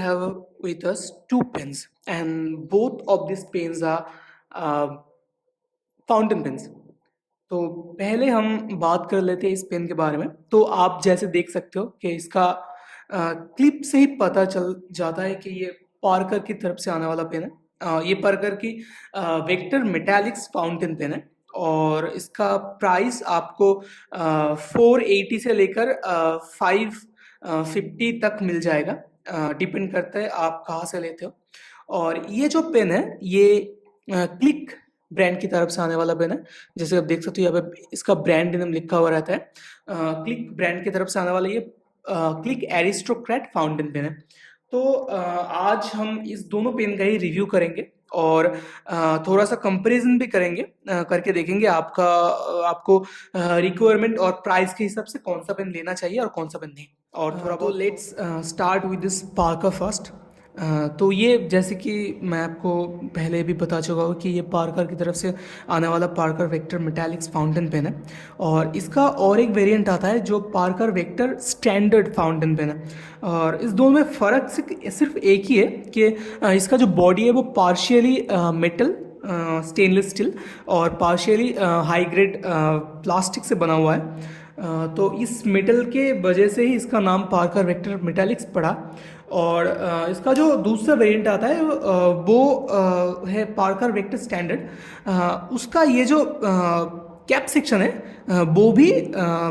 have with us two pens, and both of these pens are fountain pens. तो पहले हम बात कर लेते हैं इस पेन के बारे में। तो आप जैसे देख सकते हो कि इसका क्लिप से ही पता चल जाता है कि ये पार्कर की तरफ से आने वाला पेन है। ये पार्कर की वेक्टर मेटालिक्स फाउंटेन पेन है और इसका प्राइस आपको 480 से लेकर 550 तक मिल जाएगा। डिपेंड करता है आप कहाँ से लेते हो। और ये जो पेन है ये क्लिक ब्रांड की तरफ से आने वाला पेन है। जैसे आप देख सकते हो यहाँ पे इसका ब्रांड नेम लिखा हुआ रहता है। क्लिक ब्रांड की तरफ से आने वाला ये क्लिक एरिस्टोक्रेट फाउंटेन पेन है। तो आज हम इस दोनों पेन का ही रिव्यू करेंगे और थोड़ा सा कंपैरिजन भी करेंगे, करके देखेंगे आपको रिक्वायरमेंट और प्राइस के हिसाब से कौन सा पेन लेना चाहिए और कौन सा पेन नहीं। और थोड़ा तो let's start with this Parker first. तो ये जैसे कि मैं आपको पहले भी बता चुका हूँ कि ये पार्कर की तरफ से आने वाला Parker Vector metallics fountain pen है और इसका और एक वेरिएंट आता है जो Parker Vector standard fountain pen है। और इस दोनों में फ़र्क सिर्फ एक ही है कि इसका जो बॉडी है वो पार्शियली मेटल स्टेनलेस स्टील और पार्शियली हाई ग्रेड प्लास्टिक से बना हुआ है। तो इस मेटल के वजह से ही इसका नाम पार्कर वेक्टर मेटालिक्स पड़ा। और इसका जो दूसरा वेरिएंट आता है वो है पार्कर वेक्टर स्टैंडर्ड। उसका ये जो कैप सेक्शन है वो भी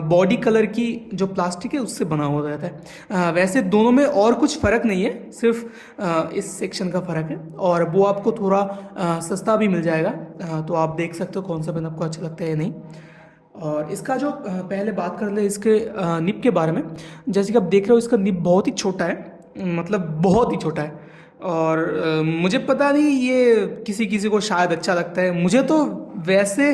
बॉडी कलर की जो प्लास्टिक है उससे बना हुआ रहता है। वैसे दोनों में और कुछ फ़र्क नहीं है, सिर्फ इस सेक्शन का फ़र्क है और वो आपको थोड़ा सस्ता भी मिल जाएगा। तो आप देख सकते हो कौन सा पेन आपको अच्छा लगता है या नहीं। और इसका जो पहले बात कर ले इसके निब के बारे में। जैसे कि आप देख रहे हो इसका निब बहुत ही छोटा है, मतलब बहुत ही छोटा है। और मुझे पता नहीं ये किसी किसी को शायद अच्छा लगता है, मुझे तो वैसे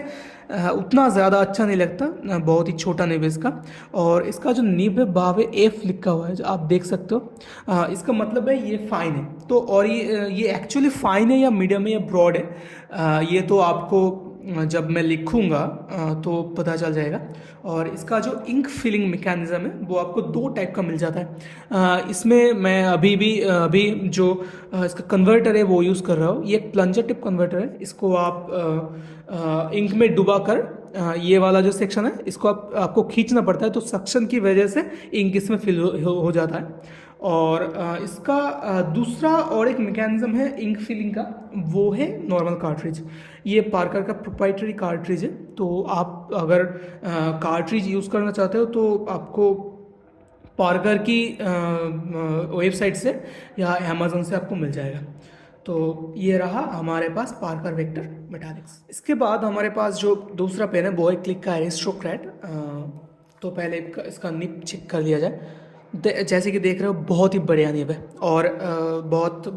उतना ज़्यादा अच्छा नहीं लगता। बहुत ही छोटा निब है इसका। और इसका जो निब है बावे एफ लिखा हुआ है जो आप देख सकते हो। इसका मतलब है ये फाइन है। तो और ये एक्चुअली फाइन है या मीडियम है या ब्रॉड है, ये तो आपको जब मैं लिखूंगा तो पता चल जाएगा। और इसका जो इंक फिलिंग मैकेनिज़्म है वो आपको दो टाइप का मिल जाता है। इसमें मैं अभी जो इसका कन्वर्टर है वो यूज़ कर रहा हूँ। ये एक प्लंजर टिप कन्वर्टर है। इसको आप इंक में डुबा कर ये वाला जो सेक्शन है इसको आपको खींचना पड़ता है, तो सक्शन की वजह से इंक इसमें फिल हो जाता है। और इसका दूसरा और एक मैकेनिज्म है इंक फिलिंग का, वो है नॉर्मल कार्ट्रिज। ये पार्कर का प्रोप्राइटरी कार्ट्रिज है। तो आप अगर कार्ट्रिज यूज़ करना चाहते हो तो आपको पार्कर की वेबसाइट से या अमेज़न से आपको मिल जाएगा। तो ये रहा हमारे पास पार्कर वेक्टर मेटालिक्स। इसके बाद हमारे पास जो दूसरा पेन है वो है क्लिक का एरिस्टोक्रेट। तो पहले इसका निब चेक कर लिया जाए। जैसे कि देख रहे हो बहुत ही बढ़िया निब है और बहुत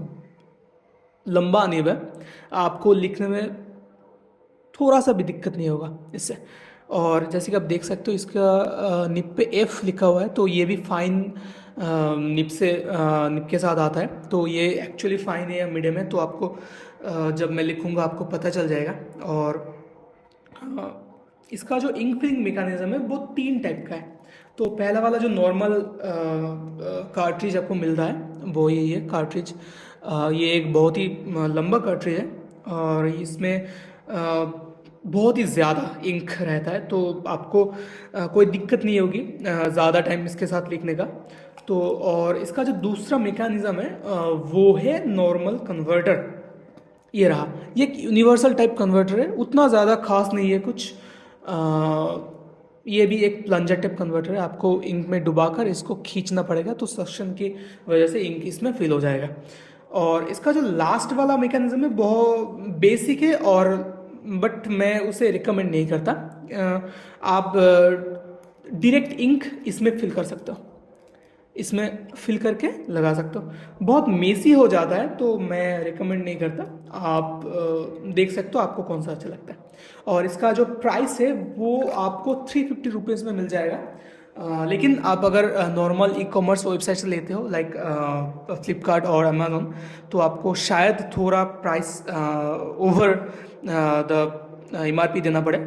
लंबा निब है। आपको लिखने में थोड़ा सा भी दिक्कत नहीं होगा इससे। और जैसे कि आप देख सकते हो इसका निब पे एफ लिखा हुआ है, तो ये भी फाइन निब के साथ आता है। तो ये एक्चुअली फाइन है या मीडियम है तो आपको जब मैं लिखूँगा आपको पता चल जाएगा। और इसका जो इंक फिलिंग मैकेनिज्म है वो तीन टाइप का है। तो पहला वाला जो नॉर्मल कार्ट्रिज आपको मिल रहा है वो यही है कार्ट्रिज। ये एक बहुत ही लंबा कार्ट्रिज है और इसमें बहुत ही ज़्यादा इंक रहता है, तो आपको कोई दिक्कत नहीं होगी ज़्यादा टाइम इसके साथ लिखने का। तो और इसका जो दूसरा मैकेनिज़्म है वो है नॉर्मल कन्वर्टर। ये रहा, ये एक यूनिवर्सल टाइप कन्वर्टर है, उतना ज़्यादा खास नहीं है कुछ। ये भी एक प्लंजर टाइप कन्वर्टर है। आपको इंक में डुबाकर इसको खींचना पड़ेगा तो सक्शन की वजह से इंक इसमें फिल हो जाएगा। और इसका जो लास्ट वाला मैकेनिज्म है बहुत बेसिक है और बट मैं उसे रिकमेंड नहीं करता। आप डायरेक्ट इंक इसमें फिल कर सकते हो, इसमें फिल करके लगा सकते हो। बहुत मेसी हो जाता है तो मैं रिकमेंड नहीं करता। आप देख सकते हो आपको कौन सा अच्छा लगता है। और इसका जो प्राइस है वो आपको 350 रुपीज़ में मिल जाएगा। लेकिन आप अगर नॉर्मल ई कॉमर्स वेबसाइट से लेते हो लाइक फ्लिपकार्ट और अमेज़न तो आपको शायद थोड़ा प्राइस ओवर द MRP देना पड़े,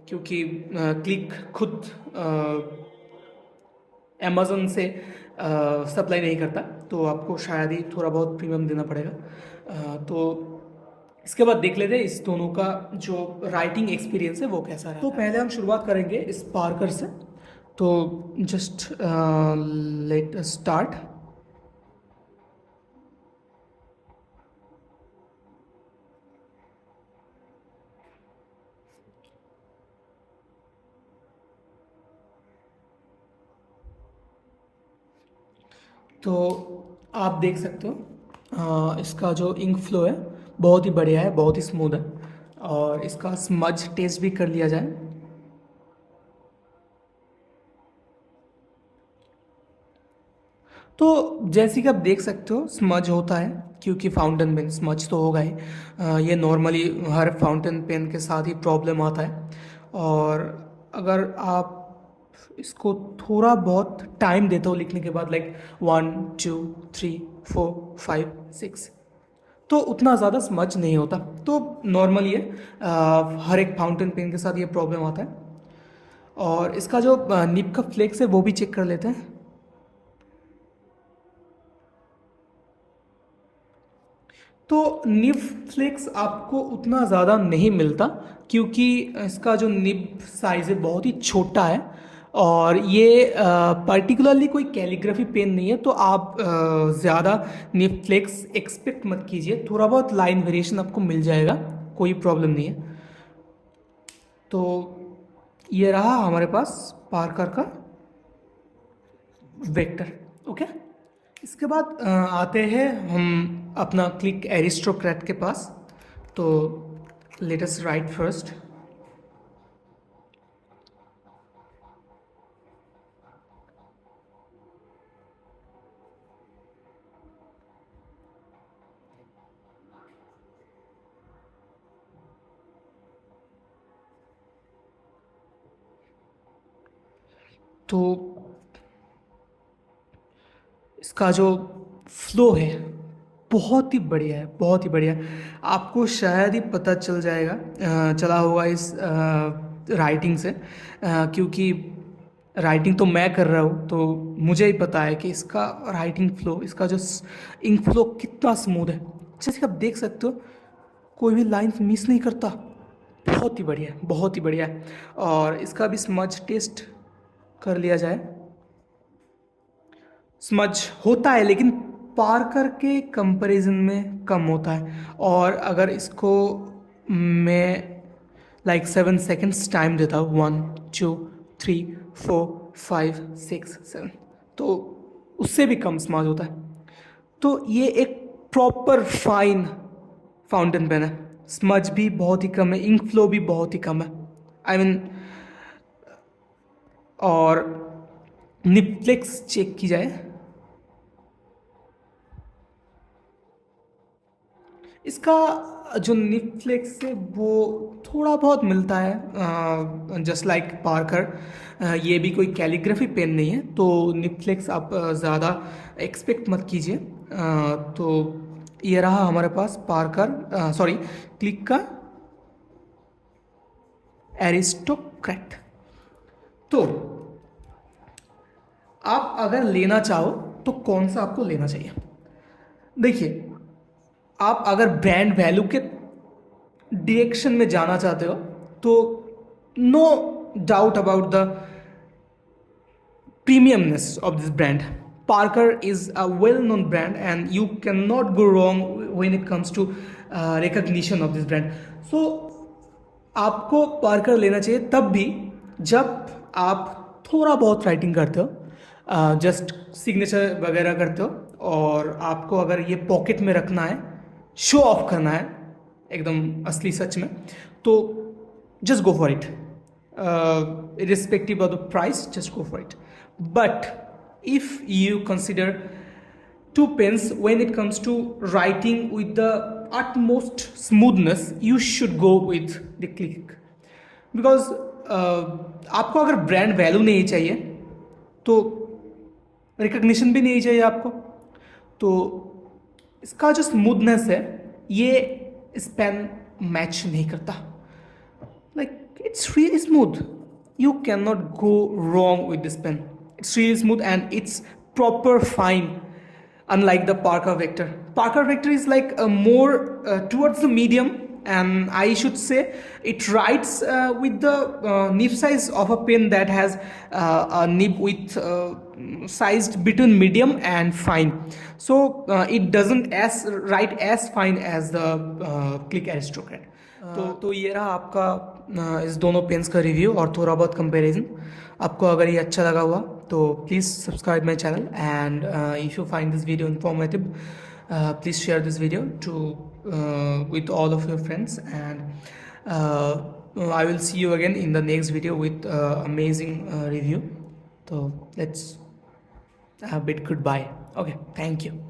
क्योंकि क्लिक खुद अमेज़न से सप्लाई नहीं करता। तो आपको शायद ही थोड़ा बहुत प्रीमियम देना पड़ेगा। तो इसके बाद देख लेते हैं इस दोनों का जो राइटिंग एक्सपीरियंस है वो कैसा रहा। तो पहले हम शुरुआत करेंगे इस पार्कर से। तो जस्ट लेट स्टार्ट। तो आप देख सकते हो इसका जो इंक फ्लो है बहुत ही बढ़िया है, बहुत ही स्मूथ है। और इसका स्मज टेस्ट भी कर लिया जाए। तो जैसे कि आप देख सकते हो स्मज होता है, क्योंकि फाउंटेन पेन स्मज तो होगा ही। ये नॉर्मली हर फाउंटेन पेन के साथ ही प्रॉब्लम आता है। और अगर आप इसको थोड़ा बहुत टाइम देते हो लिखने के बाद, लाइक 1 2 3 4 5 6, तो उतना ज़्यादा स्मज नहीं होता। तो नॉर्मली है, हर एक फाउंटेन पेन के साथ ये प्रॉब्लम आता है। और इसका जो निब का फ्लेक्स है वो भी चेक कर लेते हैं। तो निब फ्लेक्स आपको उतना ज़्यादा नहीं मिलता, क्योंकि इसका जो निब साइज़ है बहुत ही छोटा है। और ये पर्टिकुलरली कोई कैलीग्राफी पेन नहीं है, तो आप ज़्यादा निब फ्लेक्स एक्सपेक्ट मत कीजिए। थोड़ा बहुत लाइन वेरिएशन आपको मिल जाएगा, कोई प्रॉब्लम नहीं है। तो ये रहा हमारे पास पार्कर का वेक्टर। ओके, इसके बाद आते हैं हम अपना क्लिक एरिस्टोक्रेट के पास। तो लेट अस राइट फर्स्ट। तो इसका जो फ्लो है बहुत ही बढ़िया है, बहुत ही बढ़िया। आपको शायद ही पता चल जाएगा, चला होगा इस राइटिंग से, क्योंकि राइटिंग तो मैं कर रहा हूँ, तो मुझे ही पता है कि इसका राइटिंग फ्लो, इसका जो इंक फ्लो कितना स्मूथ है। जैसे कि आप देख सकते हो कोई भी लाइन मिस नहीं करता। बहुत ही बढ़िया है, बहुत ही बढ़िया है। और इसका भी स्मज टेस्ट कर लिया जाए। स्मज होता है, लेकिन पार्कर के कंपैरिजन में कम होता है। और अगर इसको मैं लाइक 7 सेकेंड्स टाइम देता हूँ, 1 2 3 4 5 6 7, तो उससे भी कम स्मज होता है। तो ये एक प्रॉपर फाइन फाउंटेन पेन है। स्मज भी बहुत ही कम है, इंक फ्लो भी बहुत ही कम है, आई मीन। और निप्लेक्स चेक की जाए, इसका जो निफ्लेक्स है वो थोड़ा बहुत मिलता है, जस्ट लाइक पार्कर। ये भी कोई कैलीग्राफी पेन नहीं है, तो निफ्लेक्स आप ज़्यादा एक्सपेक्ट मत कीजिए। तो ये रहा हमारे पास पार्कर, सॉरी, क्लिक का एरिस्टोक्रेट। तो आप अगर लेना चाहो तो कौन सा आपको लेना चाहिए? देखिए, आप अगर ब्रांड वैल्यू के डायरेक्शन में जाना चाहते हो तो no doubt about the premiumness of this brand. Parker is a well-known brand, and you cannot go wrong when it comes to recognition of this brand. So आपको पार्कर लेना चाहिए तब भी जब आप थोड़ा बहुत राइटिंग करते हो, जस्ट सिग्नेचर वगैरह करते हो, और आपको अगर ये पॉकेट में रखना है, शो ऑफ करना है एकदम असली सच में, तो just go for it. irrespective of the price, just go for it. But if you consider two pens when it comes to writing with the utmost smoothness, you should go with the Click, because आपको अगर brand value नहीं चाहिए तो recognition भी नहीं चाहिए आपको, तो इसका जो स्मूथनेस है ये इस पेन मैच नहीं करता। Like, it's really smooth. You cannot go wrong with this pen. It's really smooth and it's proper fine. unlike the Parker Vector. Parker Vector is like more towards the medium, and I should say it writes with the nib size of a pen that has a nib with sized between medium and fine. So it doesn't as write as fine as the Click Aristocrat. तो ये रहा आपका इस दोनों pens का review और थोड़ा बहुत कंपैरिजन. आपको अगर ये अच्छा लगा हुआ तो please subscribe my channel, and if you find this video informative please share this video to with all of your friends, and I will see you again in the next video with amazing review. So let's bid goodbye. Okay, thank you.